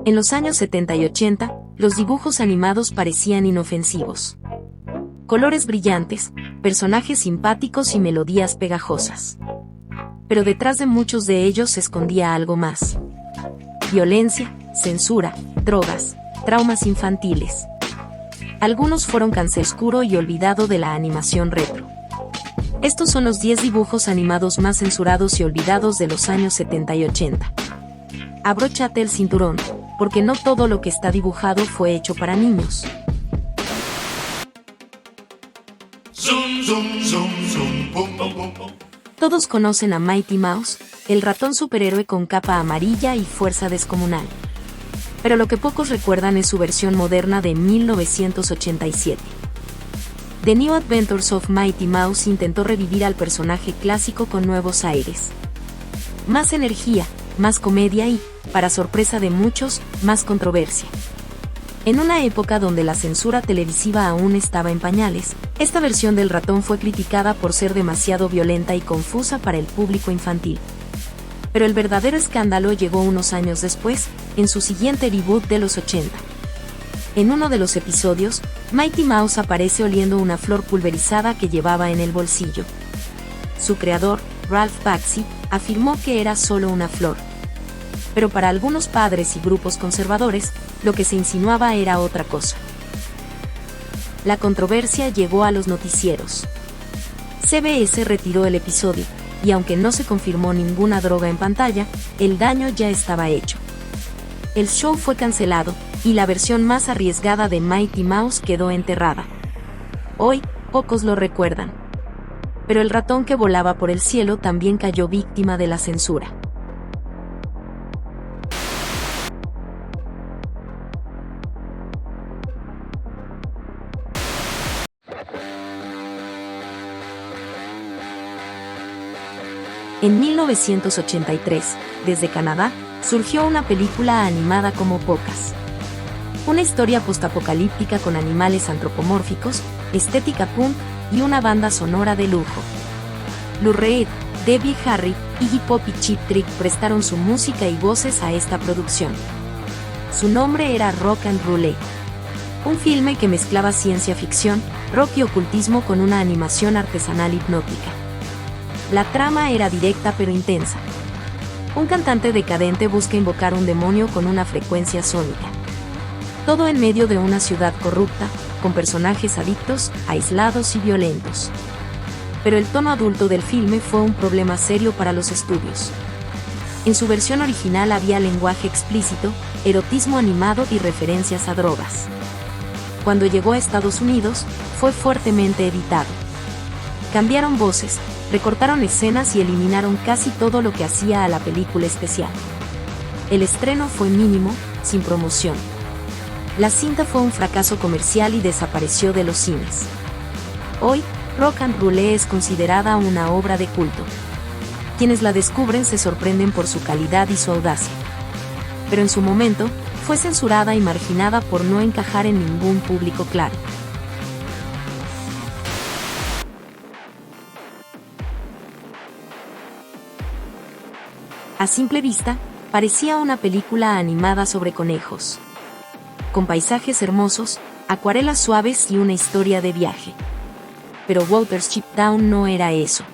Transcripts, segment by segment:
En los años 70 y 80, los dibujos animados parecían inofensivos. Colores brillantes, personajes simpáticos y melodías pegajosas. Pero detrás de muchos de ellos se escondía algo más. Violencia, censura, drogas, traumas infantiles. Algunos fueron cancelados oscuro y olvidado de la animación retro. Estos son los 10 dibujos animados más censurados y olvidados de los años 70 y 80. Abróchate el cinturón, porque no todo lo que está dibujado fue hecho para niños. Todos conocen a Mighty Mouse, el ratón superhéroe con capa amarilla y fuerza descomunal. Pero lo que pocos recuerdan es su versión moderna de 1987. The New Adventures of Mighty Mouse intentó revivir al personaje clásico con nuevos aires. Más energía, más comedia y, para sorpresa de muchos, más controversia. En una época donde la censura televisiva aún estaba en pañales, esta versión del ratón fue criticada por ser demasiado violenta y confusa para el público infantil. Pero el verdadero escándalo llegó unos años después, en su siguiente reboot de los 80. En uno de los episodios, Mighty Mouse aparece oliendo una flor pulverizada que llevaba en el bolsillo. Su creador, Ralph Bakshi, afirmó que era solo una flor. Pero para algunos padres y grupos conservadores, lo que se insinuaba era otra cosa. La controversia llegó a los noticieros. CBS retiró el episodio, y aunque no se confirmó ninguna droga en pantalla, el daño ya estaba hecho. El show fue cancelado, y la versión más arriesgada de Mighty Mouse quedó enterrada. Hoy, pocos lo recuerdan. Pero el ratón que volaba por el cielo también cayó víctima de la censura. En 1983, desde Canadá, surgió una película animada como pocas. Una historia postapocalíptica con animales antropomórficos, estética punk y una banda sonora de lujo. Lou Reed, Debbie Harry, Iggy Pop y Cheap Trick prestaron su música y voces a esta producción. Su nombre era Rock and Roulette. Un filme que mezclaba ciencia ficción, rock y ocultismo con una animación artesanal hipnótica. La trama era directa pero intensa. Un cantante decadente busca invocar un demonio con una frecuencia sónica. Todo en medio de una ciudad corrupta, con personajes adictos, aislados y violentos. Pero el tono adulto del filme fue un problema serio para los estudios. En su versión original había lenguaje explícito, erotismo animado y referencias a drogas. Cuando llegó a Estados Unidos, fue fuertemente editado. Cambiaron voces, recortaron escenas y eliminaron casi todo lo que hacía a la película especial. El estreno fue mínimo, sin promoción. La cinta fue un fracaso comercial y desapareció de los cines. Hoy, Rock and Roulette es considerada una obra de culto. Quienes la descubren se sorprenden por su calidad y su audacia. Pero en su momento, fue censurada y marginada por no encajar en ningún público claro. A simple vista, parecía una película animada sobre conejos. Con paisajes hermosos, acuarelas suaves y una historia de viaje. Pero Watership Down no era eso.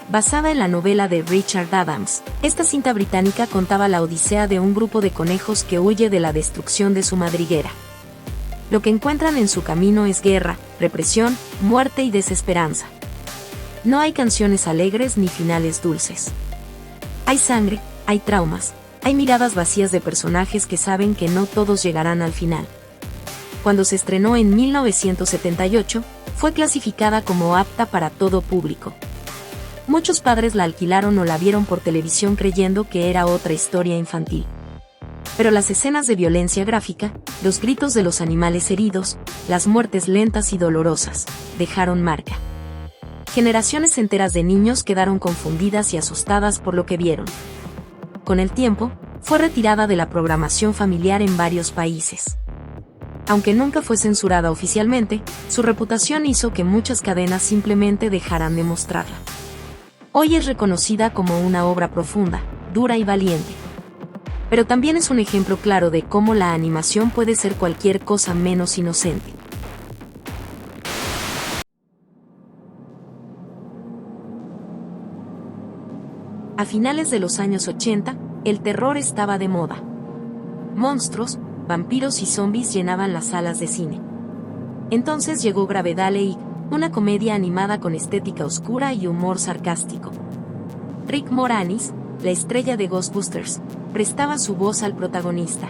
Basada en la novela de Richard Adams, esta cinta británica contaba la odisea de un grupo de conejos que huye de la destrucción de su madriguera. Lo que encuentran en su camino es guerra, represión, muerte y desesperanza. No hay canciones alegres ni finales dulces. Hay sangre, hay traumas, hay miradas vacías de personajes que saben que no todos llegarán al final. Cuando se estrenó en 1978, fue clasificada como apta para todo público. Muchos padres la alquilaron o la vieron por televisión creyendo que era otra historia infantil. Pero las escenas de violencia gráfica, los gritos de los animales heridos, las muertes lentas y dolorosas, dejaron marca. Generaciones enteras de niños quedaron confundidas y asustadas por lo que vieron. Con el tiempo, fue retirada de la programación familiar en varios países. Aunque nunca fue censurada oficialmente, su reputación hizo que muchas cadenas simplemente dejaran de mostrarla. Hoy es reconocida como una obra profunda, dura y valiente. Pero también es un ejemplo claro de cómo la animación puede ser cualquier cosa menos inocente. A finales de los años 80, el terror estaba de moda. Monstruos, vampiros y zombies llenaban las salas de cine. Entonces llegó Gravedale Inc., una comedia animada con estética oscura y humor sarcástico. Rick Moranis, la estrella de Ghostbusters, prestaba su voz al protagonista.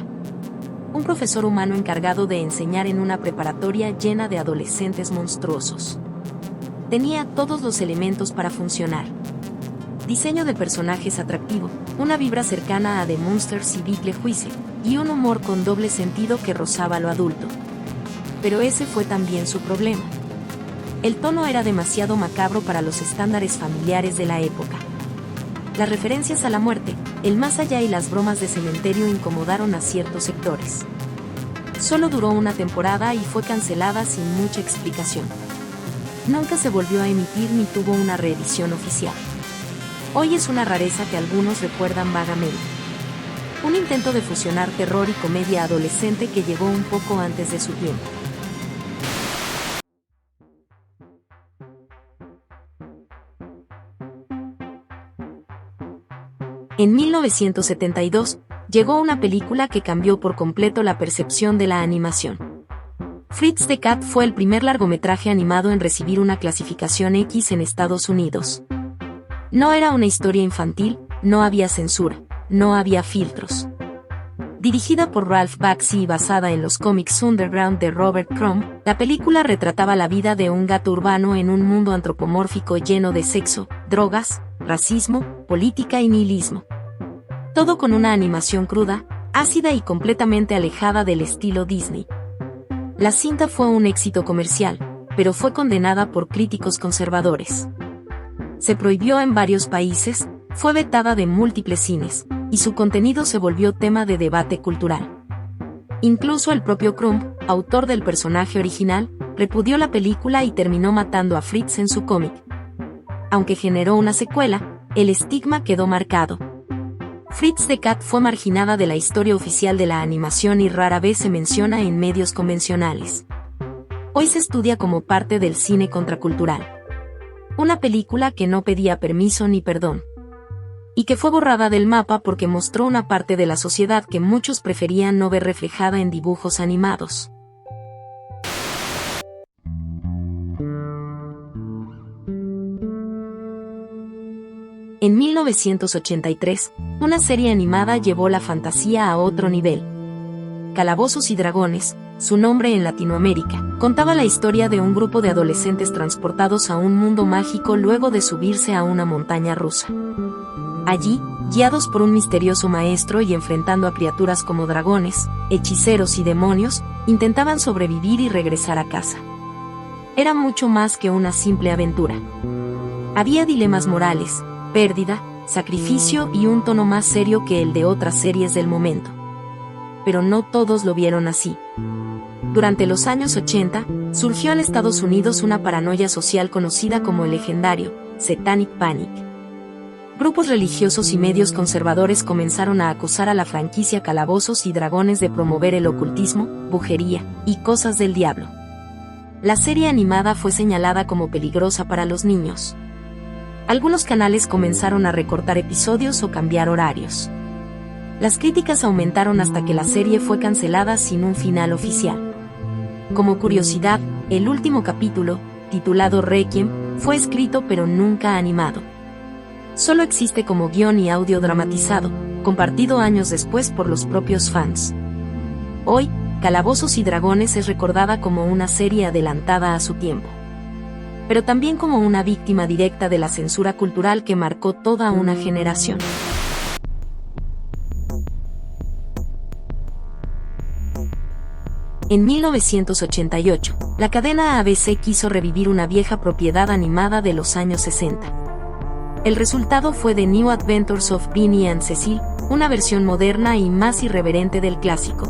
Un profesor humano encargado de enseñar en una preparatoria llena de adolescentes monstruosos. Tenía todos los elementos para funcionar. Diseño de personajes atractivo, una vibra cercana a The Munsters y Big Juice, y un humor con doble sentido que rozaba lo adulto. Pero ese fue también su problema. El tono era demasiado macabro para los estándares familiares de la época. Las referencias a la muerte, el más allá y las bromas de cementerio incomodaron a ciertos sectores. Solo duró una temporada y fue cancelada sin mucha explicación. Nunca se volvió a emitir ni tuvo una reedición oficial. Hoy es una rareza que algunos recuerdan vagamente. Un intento de fusionar terror y comedia adolescente que llegó un poco antes de su tiempo. En 1972, llegó una película que cambió por completo la percepción de la animación. Fritz the Cat fue el primer largometraje animado en recibir una clasificación X en Estados Unidos. No era una historia infantil, no había censura, no había filtros. Dirigida por Ralph Bakshi y basada en los cómics Underground de Robert Crumb, la película retrataba la vida de un gato urbano en un mundo antropomórfico lleno de sexo, drogas, racismo, política y nihilismo. Todo con una animación cruda, ácida y completamente alejada del estilo Disney. La cinta fue un éxito comercial, pero fue condenada por críticos conservadores. Se prohibió en varios países, fue vetada de múltiples cines, y su contenido se volvió tema de debate cultural. Incluso el propio Crumb, autor del personaje original, repudió la película y terminó matando a Fritz en su cómic. Aunque generó una secuela, el estigma quedó marcado. Fritz the Cat fue marginada de la historia oficial de la animación y rara vez se menciona en medios convencionales. Hoy se estudia como parte del cine contracultural. Una película que no pedía permiso ni perdón. Y que fue borrada del mapa porque mostró una parte de la sociedad que muchos preferían no ver reflejada en dibujos animados. En 1983, una serie animada llevó la fantasía a otro nivel. Calabozos y Dragones, su nombre en Latinoamérica, contaba la historia de un grupo de adolescentes transportados a un mundo mágico luego de subirse a una montaña rusa. Allí, guiados por un misterioso maestro y enfrentando a criaturas como dragones, hechiceros y demonios, intentaban sobrevivir y regresar a casa. Era mucho más que una simple aventura. Había dilemas morales, pérdida, sacrificio y un tono más serio que el de otras series del momento. Pero no todos lo vieron así. Durante los años 80, surgió en Estados Unidos una paranoia social conocida como el legendario Satanic Panic. Grupos religiosos y medios conservadores comenzaron a acusar a la franquicia Calabozos y Dragones de promover el ocultismo, brujería y cosas del diablo. La serie animada fue señalada como peligrosa para los niños. Algunos canales comenzaron a recortar episodios o cambiar horarios. Las críticas aumentaron hasta que la serie fue cancelada sin un final oficial. Como curiosidad, el último capítulo, titulado Requiem, fue escrito pero nunca animado. Solo existe como guión y audio dramatizado, compartido años después por los propios fans. Hoy, Calabozos y Dragones es recordada como una serie adelantada a su tiempo. Pero también como una víctima directa de la censura cultural que marcó toda una generación. En 1988, la cadena ABC quiso revivir una vieja propiedad animada de los años 60. El resultado fue The New Adventures of Vinny and Cecil, una versión moderna y más irreverente del clásico.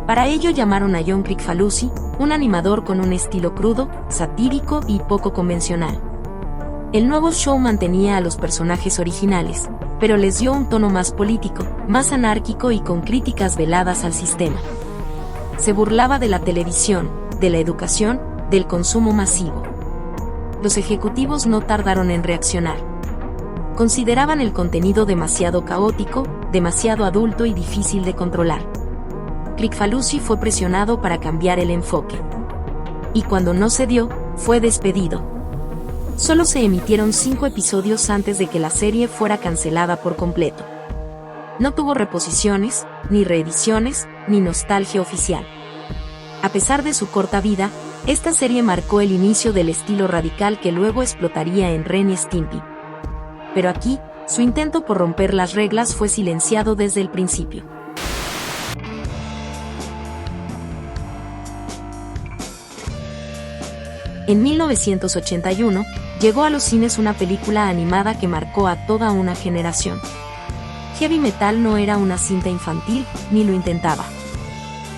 Para ello llamaron a John Kricfalusi, un animador con un estilo crudo, satírico y poco convencional. El nuevo show mantenía a los personajes originales, pero les dio un tono más político, más anárquico y con críticas veladas al sistema. Se burlaba de la televisión, de la educación, del consumo masivo. Los ejecutivos no tardaron en reaccionar. Consideraban el contenido demasiado caótico, demasiado adulto y difícil de controlar. Kricfalusi fue presionado para cambiar el enfoque. Y cuando no se dio, fue despedido. Solo se emitieron 5 episodios antes de que la serie fuera cancelada por completo. No tuvo reposiciones, ni reediciones, ni nostalgia oficial. A pesar de su corta vida, esta serie marcó el inicio del estilo radical que luego explotaría en Ren y Stimpy. Pero aquí, su intento por romper las reglas fue silenciado desde el principio. En 1981, llegó a los cines una película animada que marcó a toda una generación. Heavy Metal no era una cinta infantil, ni lo intentaba.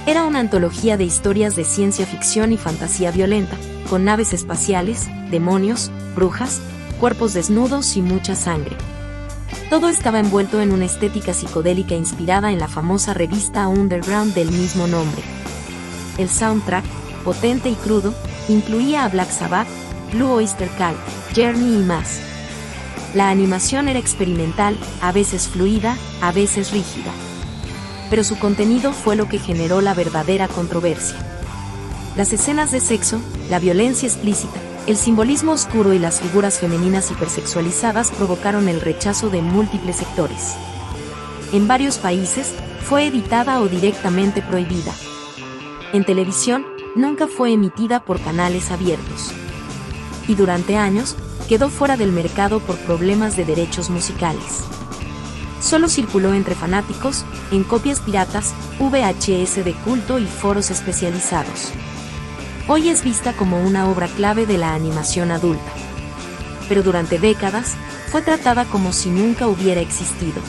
Era una antología de historias de ciencia ficción y fantasía violenta, con naves espaciales, demonios, brujas, cuerpos desnudos y mucha sangre. Todo estaba envuelto en una estética psicodélica inspirada en la famosa revista underground del mismo nombre. El soundtrack, potente y crudo, incluía a Black Sabbath, Blue Oyster Cult, Journey y más. La animación era experimental, a veces fluida, a veces rígida. Pero su contenido fue lo que generó la verdadera controversia. Las escenas de sexo, la violencia explícita, el simbolismo oscuro y las figuras femeninas hipersexualizadas provocaron el rechazo de múltiples sectores. En varios países, fue editada o directamente prohibida. En televisión, nunca fue emitida por canales abiertos. Y durante años, quedó fuera del mercado por problemas de derechos musicales. Solo circuló entre fanáticos, en copias piratas, VHS de culto y foros especializados. Hoy es vista como una obra clave de la animación adulta. Pero durante décadas, fue tratada como si nunca hubiera existido.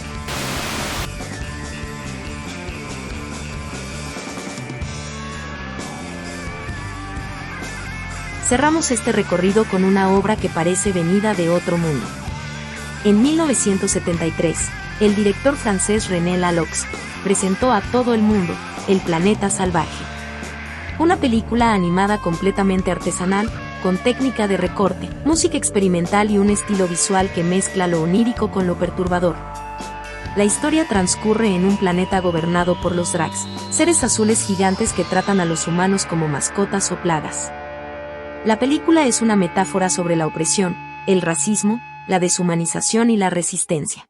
Cerramos este recorrido con una obra que parece venida de otro mundo. En 1973, el director francés René Laloux presentó a todo el mundo El planeta salvaje. Una película animada completamente artesanal, con técnica de recorte, música experimental y un estilo visual que mezcla lo onírico con lo perturbador. La historia transcurre en un planeta gobernado por los Dracs, seres azules gigantes que tratan a los humanos como mascotas o plagas. La película es una metáfora sobre la opresión, el racismo, la deshumanización y la resistencia.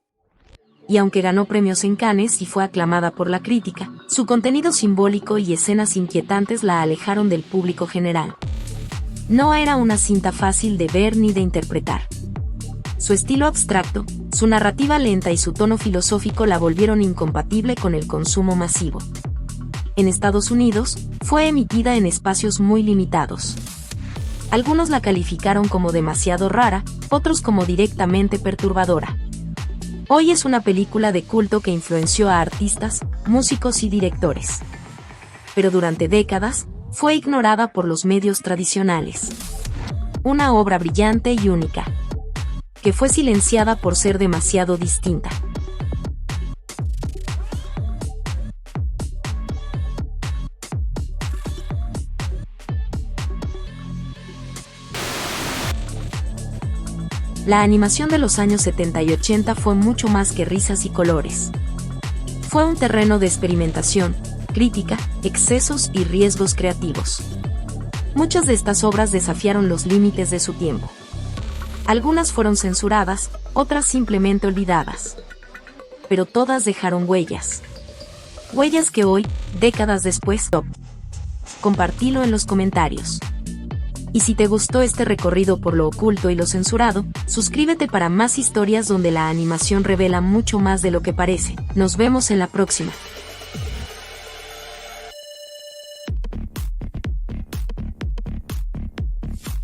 Y aunque ganó premios en Cannes y fue aclamada por la crítica, su contenido simbólico y escenas inquietantes la alejaron del público general. No era una cinta fácil de ver ni de interpretar. Su estilo abstracto, su narrativa lenta y su tono filosófico la volvieron incompatible con el consumo masivo. En Estados Unidos, fue emitida en espacios muy limitados. Algunos la calificaron como demasiado rara, otros como directamente perturbadora. Hoy es una película de culto que influenció a artistas, músicos y directores. Pero durante décadas, fue ignorada por los medios tradicionales. Una obra brillante y única, que fue silenciada por ser demasiado distinta. La animación de los años 70 y 80 fue mucho más que risas y colores. Fue un terreno de experimentación, crítica, excesos y riesgos creativos. Muchas de estas obras desafiaron los límites de su tiempo. Algunas fueron censuradas, otras simplemente olvidadas. Pero todas dejaron huellas. Huellas que hoy, décadas después, compartilo en los comentarios. Y si te gustó este recorrido por lo oculto y lo censurado, suscríbete para más historias donde la animación revela mucho más de lo que parece. Nos vemos en la próxima.